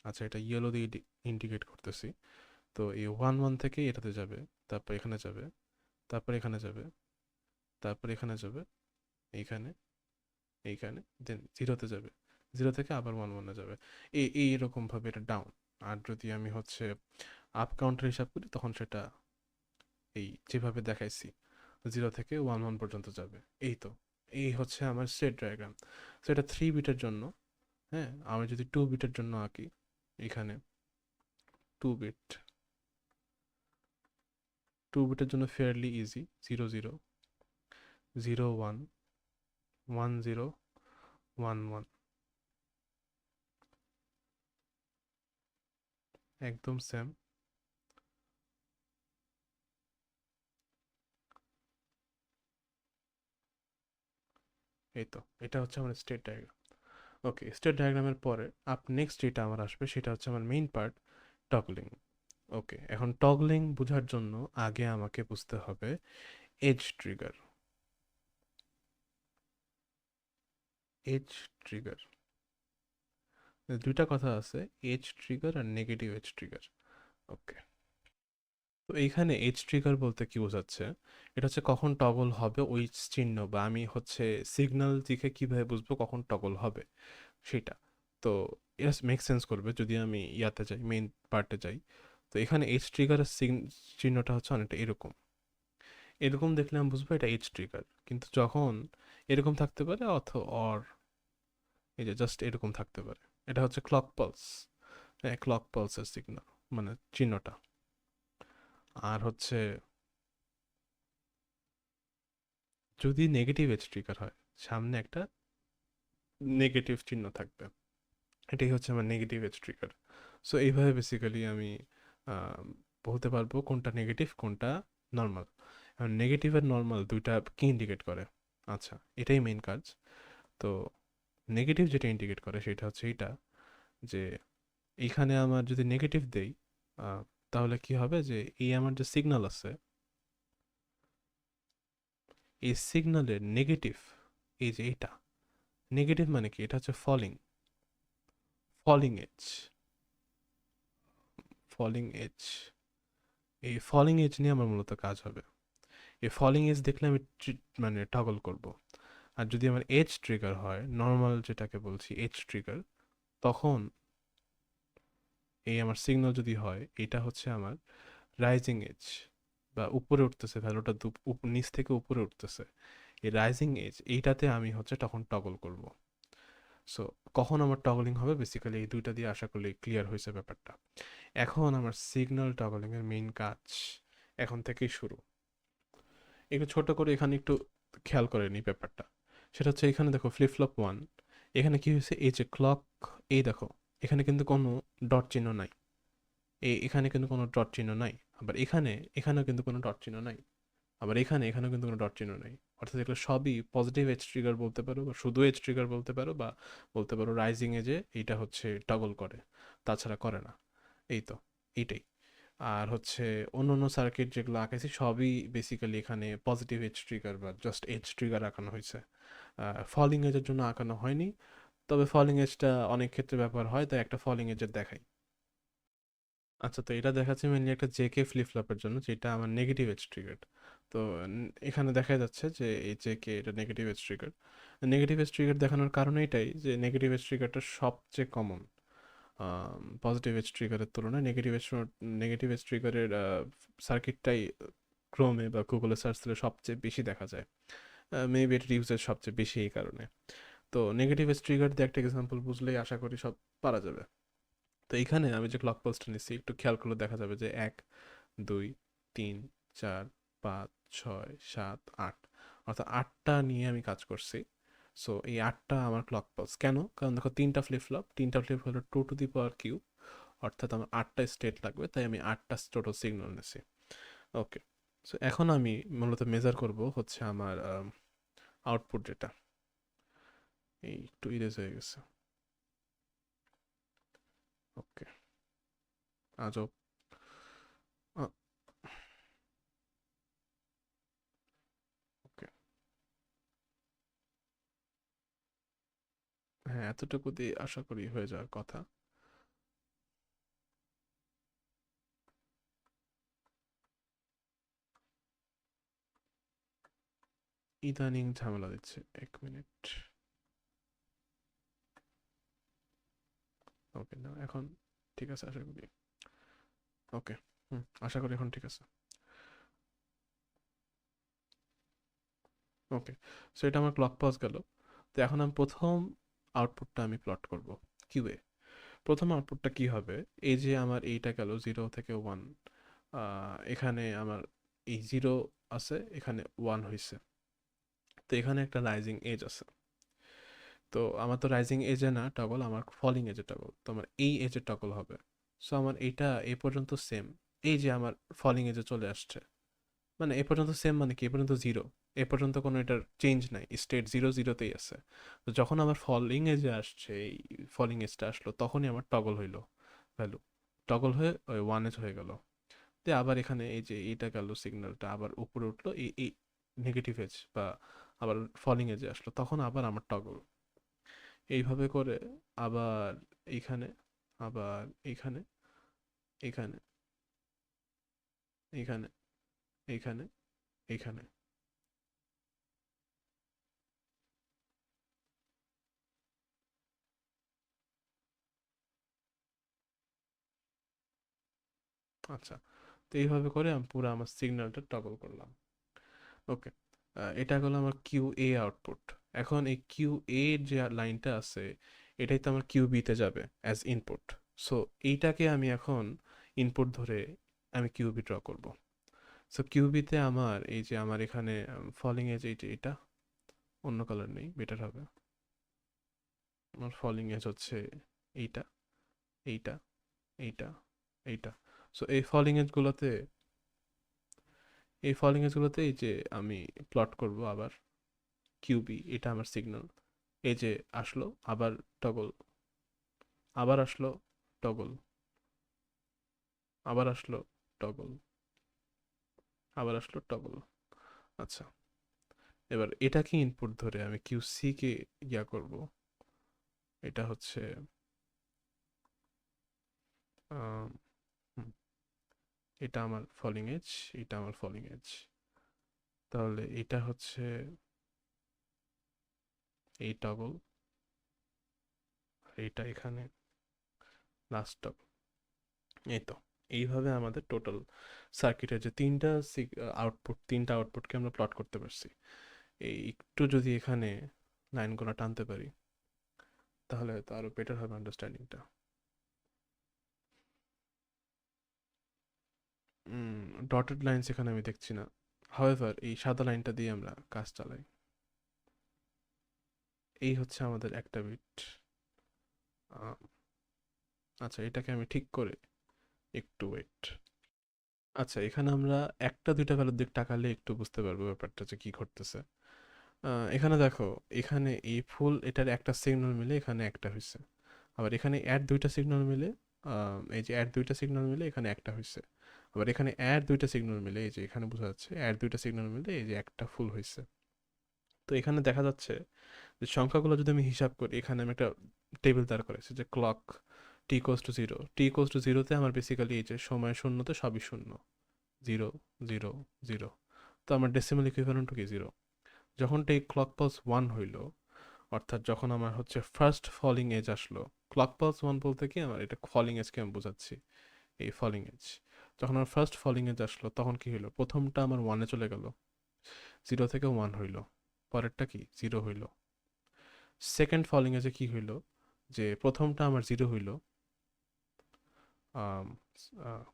আচ্ছা এটা ইয়েলো দিয়ে ইন্ডিকেট করতেছি। তো এই 1 1 থেকে এটাতে যাবে, তারপর এখানে যাবে, তারপর এখানে যাবে, তারপর এখানে যাবে, এইখানে, এইখানে, দেন জিরোতে যাবে, জিরো থেকে আবার 1 1 যাবে। এইরকম ভাবে এটা ডাউন। আর যদি আমি হচ্ছে আপ কাউন্টার হিসাব করি তখন সেটা এই যেভাবে দেখাইছি, জিরো থেকে 1 1 পর্যন্ত যাবে। এই তো, এই হচ্ছে আমার স্টেট ডায়াগ্রাম। তো এটা 3 বিটের জন্য। হ্যাঁ, আমি যদি 2 বিটের জন্য আঁকি, এখানে 2 বিট, 2 বিটের জন্য ফেয়ারলি ইজি, 0 0 0 1 1 0 1 1, একদম সেম। এই তো, এটা হচ্ছে আমার স্টেট ডায়াগ্রাম। ওকে, স্টেট ডায়াগ্রামের পরে নেক্সট যেটা আমার আসবে সেটা হচ্ছে আমার মেইন পার্ট, টগলিং। ওকে, এখন টগলিং বোঝার জন্য আগে আমাকে বুঝতে হবে এজ ট্রিগার। এজ ট্রিগার, দুইটা কথা আছে, এজ ট্রিগার আর নেগেটিভ এজ ট্রিগার। ওকে, তো এইখানে এজ ট্রিগার বলতে কি বোঝাচ্ছে? এটা হচ্ছে কখন টগল হবে ওই চিহ্ন, বা আমি হচ্ছে সিগন্যাল দিকে কিভাবে বুঝবো কখন টগল হবে সেটা। তো এটা মেক সেন্স করবে যদি আমি ইয়াতে যাই, মেইন পার্টে যাই। তো এখানে এইচ ট্রিগারের চিহ্নটা হচ্ছে অনেকটা এরকম, এরকম দেখলে আমি বুঝবো এটা এইচ ট্রিগার। কিন্তু যখন এরকম থাকতে পারে অর এই যে জাস্ট এরকম থাকতে পারে, এটা হচ্ছে ক্লক পালস। হ্যাঁ, ক্লক পালসের সিগন্যাল মানে চিহ্নটা। আর হচ্ছে যদি নেগেটিভ এজ ট্রিগার হয়, সামনে একটা নেগেটিভ চিহ্ন থাকবে, এটাই হচ্ছে আমার নেগেটিভ এজ ট্রিগার। সো এইভাবে বেসিক্যালি আমি আহ, বলতে পারবো কোনটা নেগেটিভ কোনটা নর্মাল। নেগেটিভ আর নর্মাল দুইটা কি ইন্ডিকেট করে? আচ্ছা, এটাই মেইন কাজ। তো নেগেটিভ যেটা ইন্ডিকেট করে সেটা হচ্ছে এইটা, যে এইখানে আমার যদি নেগেটিভ দেই, আহ, তাহলে কি হবে যে এই আমার যে সিগন্যাল আছে, এই সিগন্যালের নেগেটিভ, এই যে এটা নেগেটিভ মানে কি? এটা হচ্ছে falling, falling edge, falling edge. এই ফলিং এজ নিয়ে আমার মূলত কাজ হবে। এই ফলিং এজ দেখলে আমি মানে টগল করব। আর যদি আমার এজ ট্রিগার হয়, নর্মাল যেটাকে বলছি এজ ট্রিগার, তখন এই আমার সিগন্যাল যদি হয়, এটা হচ্ছে আমার রাইজিং এজ, বা উপরে উঠতেছে ভ্যালুটা, নিচ থেকে উপরে উঠতেছে, এই রাইজিং এজ এইটাতে আমি হচ্ছে তখন টগল করব। সো কখন আমার টগলিং হবে, বেসিক্যালি এই দুইটা দিয়ে আশা করি ক্লিয়ার হয়েছে ব্যাপারটা। এখন আমার সিগন্যাল টগলিং এর মেইন কাজ এখন থেকেই শুরু। একটু ছোট করে এখানে একটু খেয়াল করে নিই ব্যাপারটা। সেটা হচ্ছে এখানে দেখো ফ্লিপ ফ্লপ ওয়ান, এখানে কি হয়েছে, এই যে ক্লক, এই দেখো এখানে কিন্তু কোনো ডট চিহ্ন নাই, এখানে কিন্তু কোনো ডট চিহ্ন নাই। আবার এখানেও কিন্তু কোনো ডট চিহ্ন নাই। আবার এখানেও কিন্তু কোনো ডট চিহ্ন নাই। অর্থাৎ এগুলো সবই পজিটিভ এজ ট্রিগার বলতে পারো, বা শুধু এজ ট্রিগার বলতে পারো, বা বলতে পারো রাইজিং এজে এইটা হচ্ছে টগল করে, তাছাড়া করে না। এই তো, এইটাই। আর হচ্ছে অন্য অন্য সার্কিট যেগুলো আঁকেছি সবই বেসিক্যালি এখানে পজিটিভ এজ ট্রিগার বা জাস্ট এজ ট্রিগার আঁকানো হয়েছে, ফলিং এজের জন্য আঁকানো হয়নি। তবে ফলিং এজটা অনেক ক্ষেত্রে ব্যবহার হয়, তাই একটা ফলিং এজের দেখাই। আচ্ছা, তো এটা দেখাচ্ছে মেনলি একটা জেকে ফ্লিপ ফ্লপের জন্য, যেটা আমার নেগেটিভ এজ ট্রিগার। তো এখানে দেখা যাচ্ছে যে এই জেকে এটা negative edge trigger. Negative edge trigger দেখানোর কারণ এটাই যে নেগেটিভ এজ ট্রিগারটা সবচেয়ে কমন পজিটিভ এজ ট্রিগারের তুলনায়। নেগেটিভ এজ ট্রিগারের সার্কিটটাই ক্রোমে বা গুগলে সার্চ দিলে সবচেয়ে বেশি দেখা যায়। মেবি এটার ইউজের সবচেয়ে বেশি এই কারণে। তো নেগেটিভ এজ ট্রিগার দিয়ে একটা এক্সাম্পল বুঝলেই আশা করি সব পারা যাবে। তো এখানে আমি যে ক্লক পালসটা নিচ্ছি একটু খেয়াল করলে দেখা যাবে যে 1, 2, 3, 4, 5, 6, 7, 8, অর্থাৎ 8টা নিয়ে আমি কাজ করছি। সো এই 8টা আমার ক্লক পালস কেন, কারণ দেখো তিনটা ফ্লিপ হলো 2 টু দি পাওয়ার কিউব, অর্থাৎ আমার 8টা স্টেট লাগবে, তাই আমি 8টা টোটাল সিগন্যাল নিছি। ওকে, সো এখন আমি মূলত মেজার করব হচ্ছে আমার আউটপুট যেটা, এই একটু ইরেজ হয়ে গেছে। ওকে, আজব। ওকে, হ্যাঁ, এতটুকু দিয়ে আশা করি হয়ে যাওয়ার কথা। ইদানিং ঝামেলা দিচ্ছে, 1 মিনিট। ওকে, না এখন ঠিক আছে আশা করি। ওকে, হুম, আশা করি এখন ঠিক আছে। ওকে, সো এটা আমার ক্লক পাস গেল। তো এখন আমি প্রথম আউটপুটটা আমি প্লট করব কিউএ। প্রথম আউটপুটটা কি হবে, এই যে আমার এইটা গেল 0 থেকে 1, এখানে আমার এই 0 আছে, এখানে 1 হয়েছে। তো এখানে একটা রাইজিং এজ আছে। তো আমার তো রাইজিং এজে না টগল, আমার ফলিং এজে টগল, তো আমার এই এজে টগল হবে। সো আমার এইটা এই পর্যন্ত সেম, এই যে আমার ফলিং এজে চলে আসছে, মানে এ পর্যন্ত সেম মানে কি, এ পর্যন্ত জিরো, এ পর্যন্ত কোনো এটার চেঞ্জ নাই, স্টেট জিরো জিরোতেই আছে। তো যখন আমার ফলিং এজে আসছে, এই ফলিং এজটা আসলো, তখনই আমার টগল হইলো ভ্যালু, টগল হয়ে ওই 1 এজ হয়ে গেল। তো আবার এখানে এই যে এইটা গেল সিগন্যালটা আবার উপরে উঠলো, এই এই নেগেটিভ এজ বা আবার ফলিং এজে আসলো, তখন আবার আমার টগল। এইভাবে করে আবার এইখানে, আবার এইখানে, এইখানে, এইখানে, এইখানে, এইখানে। আচ্ছা, তো এইভাবে করে আমি পুরো আমার সিগন্যালটা টগল করলাম। ওকে, এটা হলো আমার কিউ এ আউটপুট। এখন এই কিউ এ যে লাইনটা আছে, এটাই তো আমার কিউ বিতে যাবে অ্যাজ ইনপুট। সো এইটাকে আমি এখন ইনপুট ধরে আমি কিউ বি ড্র করব। সো কিউ বিতে আমার এই যে আমার এখানে ফলিং এজ, এই যে এটা অন্য কালার নেই, বেটার হবে। আমার ফলিং এজ হচ্ছে এইটা, এইটা, এইটা, এইটা। সো এই ফলিং এজগুলোতে এই যে আমি প্লট করব আবার কিউবি, এটা আমার সিগন্যাল। এই যে আসলো, আবার টগল, আবার আসলো, টগল, আবার আসলো, টগল, আবার আসলো, টগল। আচ্ছা, এবার এটাকে ইনপুট ধরে আমি কিউসি কে ইয়া করব। এটা হচ্ছে আম, হুম, এটা আমার ফলিং এজ, এটা আমার ফলিং এজ। তাহলে এটা হচ্ছে এই টগল, আর এটা এখানে লাস্ট টগল। এই তো, এইভাবে আমাদের টোটাল সার্কিটের যে তিনটা আউটপুটকে আমরা প্লট করতে পারছি। এই একটু যদি এখানে লাইনগুলো টানতে পারি, তাহলে হয়তো আরো বেটার হবে আন্ডারস্ট্যান্ডিংটা। ডটেড লাইনস এখানে আমি দেখছি না, হাওয়েভার এই সাদা লাইনটা দিয়ে আমরা কাজ চালাই। এই হচ্ছে আমাদের একটা বিট। আচ্ছা, এটাকে আমি ঠিক করে একটু ওয়েট। আচ্ছা, এখানে আমরা একটা দুইটা ভ্যালুর দিক তাকালে একটু বুঝতে পারবো ব্যাপারটা যে কি ঘটতেছে। এখানে দেখো, এখানে এই ফুল এটার একটা সিগন্যাল মিলে এখানে একটা হয়েছে, আবার এখানে অ্যাড দুইটা সিগন্যাল মিলে এই যে অ্যাড দুইটা সিগন্যাল মিলে এখানে একটা হয়েছে, আবার এখানে অ্যাড দুইটা সিগন্যাল মিলে এই যে এখানে বোঝা যাচ্ছে অ্যাড দুইটা সিগন্যাল মিলে এই যে একটা ফুল হয়েছে। তো এখানে দেখা যাচ্ছে যে সংখ্যাগুলো যদি আমি হিসাব করি, এখানে আমি একটা টেবিল দাঁড় করেছি যে clock T equals to zero, T equals to জিরোতে আমার বেসিক্যালি এই যে সময় শূন্যতে সবই শূন্য, জিরো জিরো জিরো। তো আমার ডেসিমাল ইকুইভ্যালেন্ট কি জিরো। যখন এই ক্লক পালস ওয়ান হইল, অর্থাৎ যখন আমার হচ্ছে ফার্স্ট ফলিং এজ আসলো, ক্লক পালস ওয়ান বলতে কি আমার এটা ফলিং এজকে আমি বোঝাচ্ছি, এই ফলিং এজ যখন আমার ফার্স্ট ফলিং এজ আসলো তখন কি হইলো, প্রথমটা আমার ওয়ানে চলে গেল, জিরো থেকে ওয়ান হইল, পরেরটা কি জিরো হইল। সেকেন্ড ফলিং এজে কি হইল, যে প্রথমটা আমার জিরো হইল, আম, আহ,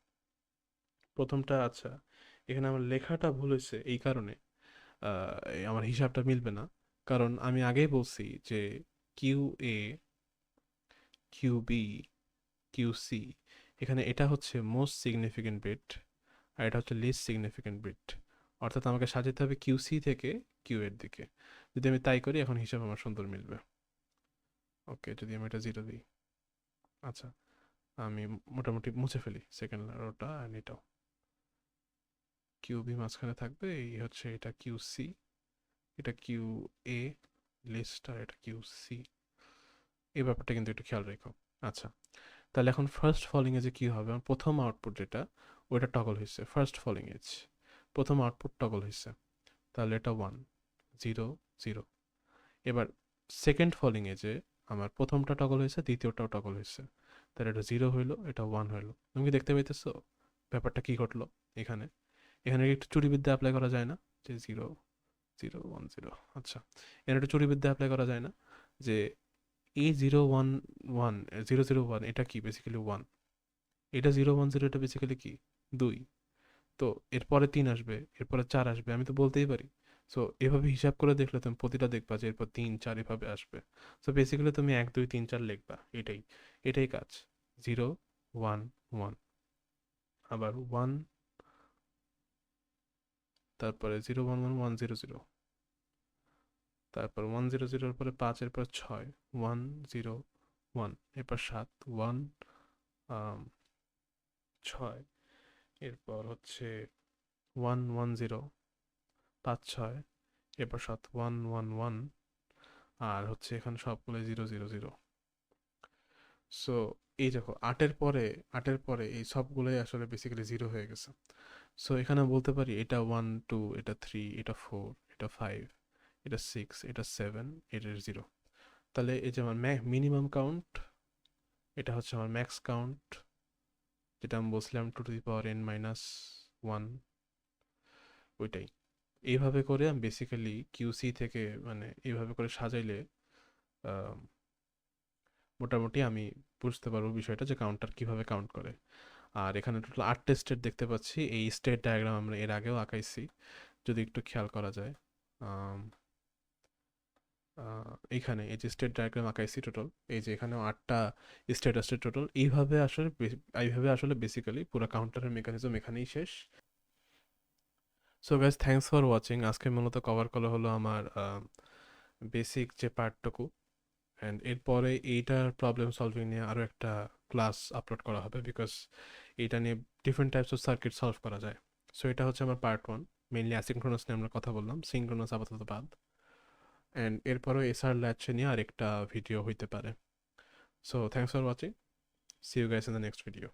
প্রথমটা আচ্ছা, এখানে আমার লেখাটা ভুল হয়েছে এই কারণে আমার হিসাবটা মিলবে না, কারণ আমি আগেই বলছি যে কিউ এ, কিউ বি, কিউ সি, এখানে এটা হচ্ছে মোস্ট সিগনিফিকেন্ট বিট আর এটা হচ্ছে লিস্ট সিগনিফিকেন্ট বিট, অর্থাৎ আমাকে সাজাতে হবে কিউ সি থেকে কিউ এর দিকে। যদি আমি তাই করি এখন হিসাব আমার সুন্দর মিলবে। ওকে, যদি আমি এটা জিরো দিই, আচ্ছা আমি মোটামুটি মুছে ফেলি সেকেন্ড রোটা, অ্যান্ড এটাও কিউ বি মাঝখানে থাকবে, এই হচ্ছে এটা কিউ সি, এটা কিউ এ লিস্ট, আর এটা কিউ সি। এই ব্যাপারটা কিন্তু একটু খেয়াল রেখো। আচ্ছা, তাহলে এখন ফার্স্ট ফলিং এজে কি হবে, আমার প্রথম আউটপুট যেটা ওইটা টগল হয়েছে, ফার্স্ট ফলিং এজ প্রথম আউটপুট টগল হয়েছে, তাহলে এটা ওয়ান, জিরো জিরো। এবার সেকেন্ড ফলিং এজে আমার প্রথমটা টগল হয়েছে, দ্বিতীয়টাও টগল হয়েছে, তাহলে এটা জিরো হইলো, এটা ওয়ান হইলো। তুমি কি দেখতে পাইতেছো ব্যাপারটা কি ঘটলো এখানে? এখানে একটু চুরিবিদ্যা অ্যাপ্লাই করা যায় না, যে জিরো জিরো ওয়ান জিরো। আচ্ছা, এখানে একটু চুরিবিদ্যা অ্যাপ্লাই করা যায় না, যে এই zero one one, zero zero one এটা কি বেসিক্যালি ওয়ান, এটা জিরো ওয়ান জিরো এটা বেসিক্যালি কি দুই। তো এরপরে তিন আসবে, এরপরে চার আসবে, আমি তো বলতেই পারি। সো এভাবে হিসাব করে দেখলে তুমি প্রতিটা দেখবা যে এরপর তিন চার এভাবে আসবে। সো বেসিক্যালি তুমি এক দুই তিন চার লিখবা, এটাই এটাই কাজ। জিরো ওয়ান ওয়ান, আবার ওয়ান, তারপরে zero one one one zero zero, তারপর ওয়ান জিরো জিরোর পরে পাঁচ, এরপর ছয়, ওয়ান জিরো ওয়ান, এরপর সাত, ওয়ান ছয়, এরপর হচ্ছে ওয়ান ওয়ান জিরো, পাঁচ ছয়, এরপর সাত, ওয়ান ওয়ান ওয়ান, আর হচ্ছে এখানে সবগুলো জিরো জিরো জিরো। সো এই দেখো আটের পরে এই সবগুলোই আসলে বেসিক্যালি জিরো হয়ে গেছে। সো এখানে বলতে পারি এটা ওয়ান টু, এটা থ্রি, এটা ফোর, এটা ফাইভ, এটা সিক্স, এটা সেভেন, এটা জিরো। তাহলে এই যে আমার মিনিমাম কাউন্ট, এটা হচ্ছে আমার ম্যাক্স কাউন্ট, যেটা আমি বলছিলাম two to the power n minus one, ওইটাই। এইভাবে করে আমি বেসিক্যালি কিউসি থেকে মানে এইভাবে করে সাজাইলে আহ, মোটামুটি আমি বুঝতে পারবো বিষয়টা যে কাউন্টার কিভাবে কাউন্ট করে। আর এখানে টোটাল 8টা স্টেট দেখতে পাচ্ছি, এই স্টেট ডায়াগ্রাম আমরা এর আগেও আঁকাইছি, যদি একটু খেয়াল করা যায়। আম, এইখানে এই যে স্টেট ডায়াগ্রাম আঁকাইছি টোটাল, এই যে এখানেও 8টা স্টেট আসছে টোটাল। এইভাবে আসলে বেসিক্যালি পুরো কাউন্টারের মেকানিজম এখানেই শেষ। So guys, thanks for watching. আজকে মূলত কভার করা হলো আমার বেসিক যে পার্টটুকু, অ্যান্ড এরপরে এইটার প্রবলেম সলভিং নিয়ে আরও একটা ক্লাস আপলোড করা হবে, বিকজ এইটা নিয়ে different types of circuit solve করা যায়। সো এটা হচ্ছে আমার পার্ট ওয়ান, মেইনলি অ্যাসিনক্রোনাস নিয়ে আমরা কথা বললাম, সিনক্রোনাস আপাতত বাদ। অ্যান্ড এরপরেও এসআর ল্যাচ নিয়ে আরেকটা ভিডিও হইতে পারে। So thanks for watching, see you guys in the next video.